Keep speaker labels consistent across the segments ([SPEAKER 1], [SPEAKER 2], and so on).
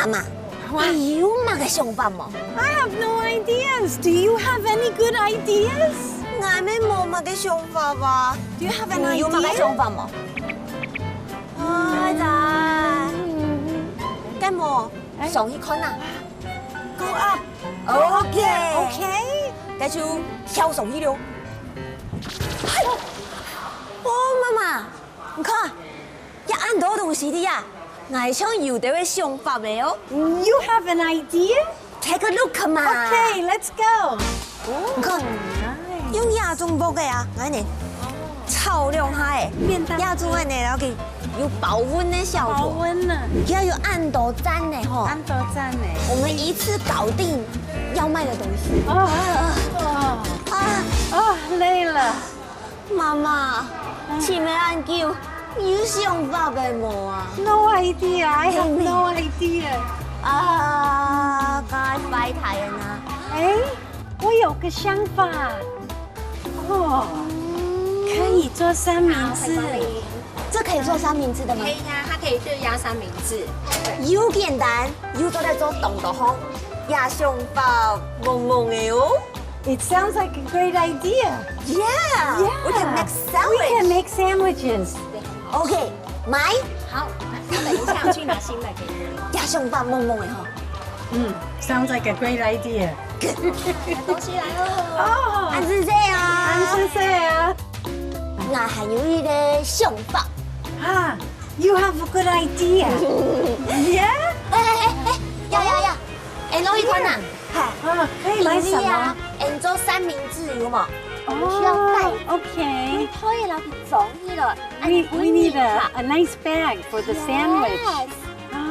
[SPEAKER 1] 妈，你有乜嘅想法冇？
[SPEAKER 2] I have no ideas. Do you have any good ideas?
[SPEAKER 1] 我咩冇乜嘅想法吧？
[SPEAKER 2] Do you have an
[SPEAKER 1] 你有乜嘅
[SPEAKER 2] idea?
[SPEAKER 1] 想法冇？哎呀，咁我上去看啊
[SPEAKER 2] Go up.
[SPEAKER 1] OK
[SPEAKER 2] Okay.
[SPEAKER 1] 咁就跳上去了。哦，媽媽，你看，一按到東西的呀，我想有啲嘅想法未哦。
[SPEAKER 2] You have an idea?
[SPEAKER 1] Take a look 嘛。
[SPEAKER 2] Okay, let's go.
[SPEAKER 1] 你看，用亞中波嘅呀，我呢炒兩下誒，
[SPEAKER 2] 變大
[SPEAKER 1] 亞中嘅呢，然後佢有保溫嘅效
[SPEAKER 2] 保
[SPEAKER 1] 果，
[SPEAKER 2] 溫了，
[SPEAKER 1] 要有按到讚嘅嗬。
[SPEAKER 2] 安多讚呢？
[SPEAKER 1] 我們一次搞定要賣的東西。
[SPEAKER 2] 哦
[SPEAKER 1] 啊，
[SPEAKER 2] 累了。
[SPEAKER 1] 媽媽，前面按叫有想法嘅冇啊？
[SPEAKER 2] No idea. I have no idea.
[SPEAKER 1] 啊，該快睇啊！
[SPEAKER 2] 哎，我有個想法。哦，可以做三明治。
[SPEAKER 1] 這可以做三明治的嗎
[SPEAKER 3] 可？以呀，它可以熱壓三明治。
[SPEAKER 1] 又簡單，又做得做動作好，也想法萌萌嘅哦。
[SPEAKER 2] It sounds like a great idea.
[SPEAKER 1] Yeah, we can make
[SPEAKER 2] We can
[SPEAKER 1] sandwich.
[SPEAKER 2] make sandwiches.
[SPEAKER 1] OK，買
[SPEAKER 3] 好，那等一下我去拿新的给你。
[SPEAKER 1] 也想法萌萌嘅嗬。
[SPEAKER 2] Sounds like a great idea.
[SPEAKER 3] 拿東西來哦。
[SPEAKER 2] 哦，
[SPEAKER 1] 安是這樣，
[SPEAKER 2] 安先生啊。
[SPEAKER 1] 我還有一個想法。
[SPEAKER 2] You have a good idea. Yeah.
[SPEAKER 1] 呀，攞一款啊，
[SPEAKER 2] 可以買什麼？
[SPEAKER 1] 做三明治有冇？
[SPEAKER 2] 哦，Okay.
[SPEAKER 1] 可以攞去裝去了。
[SPEAKER 2] We need a nice bag for the sandwich.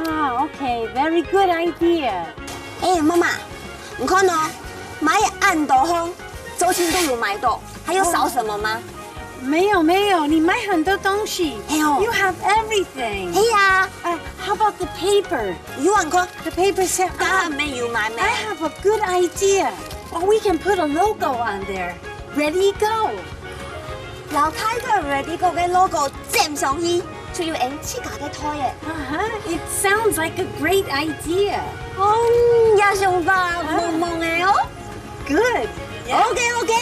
[SPEAKER 2] Okay. Very good idea.
[SPEAKER 1] 哎，媽媽，你看哦，買按到後，周青都有買到，還有少什麼嗎？
[SPEAKER 2] 沒有，你買很多東西。
[SPEAKER 1] 哎呦
[SPEAKER 2] You have everything.
[SPEAKER 1] 係呀，
[SPEAKER 2] How about the paper?
[SPEAKER 1] 有啊，你看，
[SPEAKER 2] The paper set
[SPEAKER 1] 剛剛沒有買咩
[SPEAKER 2] I？have a good idea. Oh, we can put a logo on there. Ready, go.
[SPEAKER 1] 然後睇個 Ready Go 嘅 logo 粘上去，就要用切架嘅台嘅。
[SPEAKER 2] It sounds like a great idea.
[SPEAKER 1] 也想法萌萌嘅哦。
[SPEAKER 2] Good.
[SPEAKER 1] OK，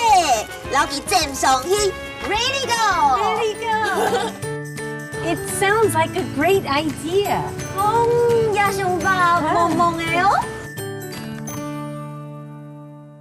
[SPEAKER 1] 然後佢粘上去 ，Ready Go。
[SPEAKER 2] Ready, go. It sounds like a great idea.
[SPEAKER 1] 也想法萌萌嘅哦。